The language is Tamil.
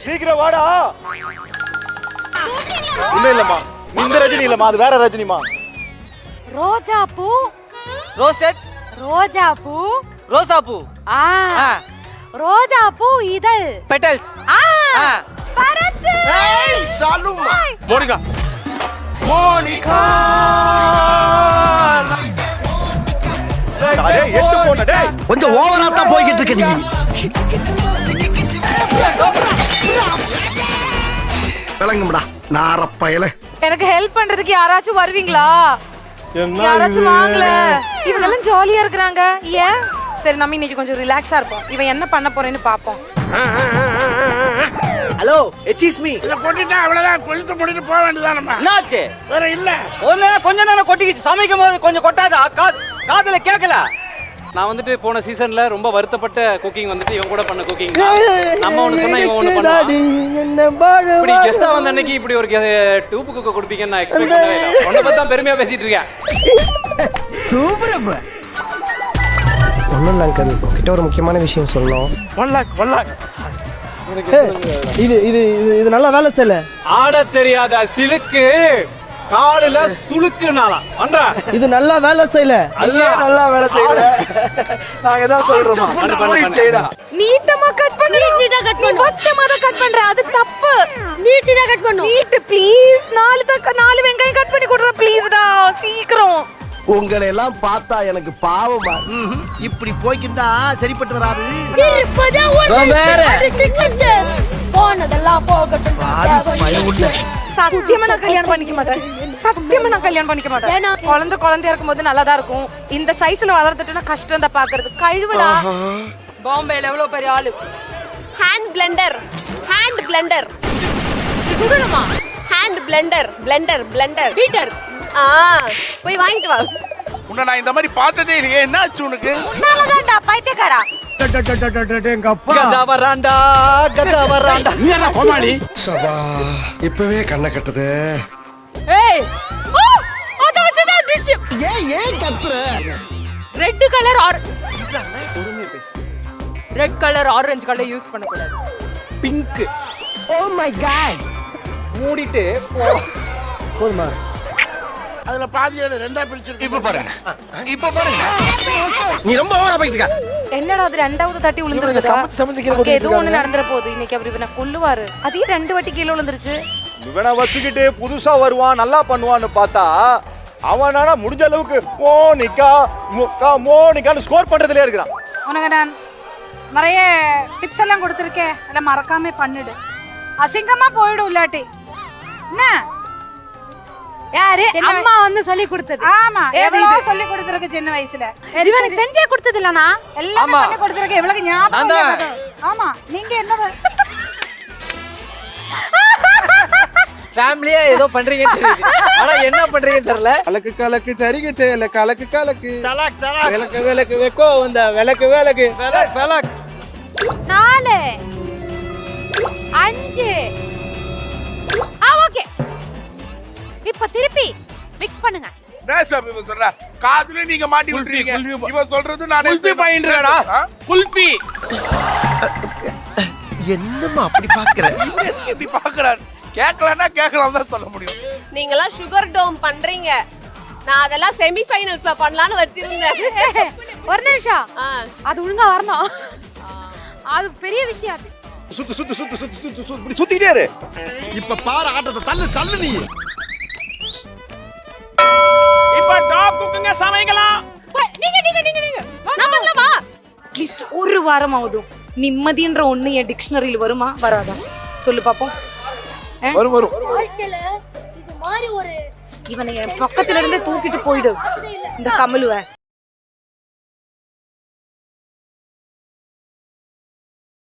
சீக்கிரம் வாடா. இல்லம்மா, இந்த ரஜினி இல்லம்மா, அது வேற ரஜினிமா. ரோஜா பூ. ரோசெட். ரோஜா பூ. ரோசா பூ. ரோஜா பூ இதழ். பெட்டல்ஸ். பரத்து. ஏய் ஷாலுமா. மோனிகா. மோனிகா. டேய் எட்டு போன டேய். கொஞ்சம் ஓவரா தான் போயிட்டு இருக்கு நீ. விளங்கும்டா நாரப்பயல. எனக்கு ஹெல்ப் பண்றதுக்கு யாராச்சும் வருவீங்களா? யாராச்சும் வாங்கல. இவங்க எல்லாம் ஜாலியா இருக்கறாங்க. ஏன்? சரி நம்ம இன்னைக்கு கொஞ்சம் ரிலாக்ஸா இருப்போம். இவன் என்ன பண்ண போறேன்னு பாப்போம். Hello excuse me. இத கொட்டிட்டா அவ்வளவுதான், கொளுத்து முடிட்டு போக வேண்டியதான். நம்ம என்னாச்சு? வேற இல்ல. கொஞ்ச நேரம் கொட்டிக்கிச்சு. சமைக்கும் போது கொஞ்சம் கொட்டாதா? காதுல கேட்கல. நான் வந்துட்டு போன சீசன்ல ரொம்ப வருத்தப்பட்ட குக்கிங் வந்துட்டு இவன் கூட பண்ண குக்கிங். நம்ம ஒண்ணு சொன்னா இவன் ஒண்ணு பண்ணுவான். இப்படி கெஸ்டா வந்த அன்னைக்கு இப்படி ஒரு டூப்பு குக்க கொடுப்பீங்கன்னு நான் எக்ஸ்பெக்ட் பண்ணவே இல்லை. உன்னை பத்தி தான் பெருமையா பேசிட்டு இருக்கேன். சூப்பர். ஒன்றும் இல்லை அங்கிள், உங்ககிட்ட ஒரு முக்கியமான விஷயம் சொல்லணும். 1 lakh. இது இது இது நல்லா வேலை செய்யல. ஆட தெரியாத சிலுக்கு காலில சுளுக்குனாலாம் பண்ற. இது நல்லா வேலை செய்யல. அதுதான் நல்லா வேலை செய்யல. நாங்க தான் சொல்றோம். நீட்டமா கட் பண்ணு. நீட்டா கட் பண்ணு. மொத்தமா கட் பண்ற. அது தப்பு. நீட்டா கட் பண்ணு. NEET please. 4 வெங்காயம் கட் பண்ணி கொடுற ப்ளீஸ்டா. சீக்கிரம். உங்களை எல்லாம் பார்த்தா எனக்கு பாவமா. இப்படி போய்க்கிட்டா சரிப்பட்டு வராது. இருப்பதே ஒரு அது சிக்கன் போனதெல்லாம் போகட்டும். சத்தியமா நான் கல்யாணம் பண்ணிக்க மாட்டேன். சத்தியமா நான் கல்யாணம் பண்ணிக்க மாட்டேன். குழந்தையா இருக்கும்போது நல்லா தான் இருக்கும். இந்த சைஸ்ல வளர்ந்துட்டுனா கஷ்டம் தான் பாக்குறது. கழுவுடா. பாம்பேல எவ்வளவு பெரிய ஆளு. ஹேண்ட் பிளெண்டர் சுடணுமா? Hand blender beater. போய் வாங்கிட்டு வா. உன்னை நான் இந்த மாதிரி பார்த்ததே இல்லையே. என்ன ஆச்சு உனக்கு? உன்னாலதான்டா பைத்தியக்காரா. கஜா வராண்டா. நீ என்ன கோமாளி? சபா இப்பவே கண்ணை கட்டுது. ஏய் அத வச்சடா டிஷ். ஏன் கத்துற? Red colour red colour orange colour use பண்ண கூடாது. பிங்க். Oh my god. மூடிட்டு போதுமா? அதுல பாதி ஏழு ரெண்டா பிரிச்சிருக்கு. இப்ப பாருங்க. நீ ரொம்ப ஓவரா போயிட்டு இருக்க. என்னடா அது ரெண்டாவது தட்டி விழுந்துருக்குதா? ஏதோ ஒண்ணு நடந்துற போகுது. இன்னைக்கு அவர் இவனை கொல்லுவாரு. அதே 2 வாட்டி கீழே விழுந்துருச்சு. இவனை வச்சுக்கிட்டு புதுசா வருவான் நல்லா பண்ணுவான்னு பார்த்தா அவனால முடிஞ்ச அளவுக்கு மோனிகான்னு ஸ்கோர் பண்றதுலயே இருக்கிறான். உனக்கு நான் நிறைய டிப்ஸ் எல்லாம் கொடுத்துருக்கேன். அதை மறக்காம பண்ணிடு. அசிங்கமா போயிடும் இல்லாட்டி. என்ன யாரு? அம்மா வந்து சொல்லி கொடுத்தது. ஆமா, எவ்வளவு சொல்லி கொடுத்திருக்கு சின்ன வயசுல. இவனுக்கு செஞ்சே கொடுத்தது இல்லனா? எல்லாம் பண்ணி கொடுத்திருக்கு. இவளுக்கு ஞாபகம் இல்ல. ஆமா, நீங்க என்ன ஃபேமிலியா ஏதோ பண்றீங்கன்னு தெரியுது. ஆனா என்ன பண்றீங்கன்னு தெரியல. கலக்கு சரிக செய்யல கலக்கு சலாக் விளக்கு வெக்கோ வந்த விளக்கு 4 5 ஓகே. இப்ப திருப்பி மிக்ஸ் பண்ணுங்க. நேசம் இவன் சொல்றா. காதுல நீங்க மாட்டி விட்டுறீங்க. இவன் சொல்றது நானே குல்ஃபி பையன்றடா. குல்ஃபி. என்னம்மா அப்படி பாக்குற? இப்படி பாக்குறாரு. கேட்கலன்னா கேட்கலாம் தான் சொல்ல முடியும். நீங்கலாம் சுகர் டோம் பண்றீங்க. நான் அதெல்லாம் செமி ஃபைனல்ஸ்ல பண்ணலாம்னு வச்சிருந்தேன். ஒரு நிமிஷம். அது ஒழுங்கா வரணும். அது பெரிய விஷயம். அது சுத்து சுத்திட்டே இரு. இப்ப பாரு ஆட்டத்தை. தள்ளு நீ. இப்ப டாப் குக்கிங்க சமைக்கலாம். நீங்க நான் பண்ணலாமா? அட்லீஸ்ட் ஒரு வாரம் ஆகுதும் நிம்மதின்ற ஒண்ணு என் டிக்ஷனரியில வருமா வராதா சொல்லு பாப்போம். வரும் வாழ்க்கையில இது மாதிரி ஒரு இவனை என் பக்கத்துல இருந்து தூக்கிட்டு போயிடு இந்த கமலுவ.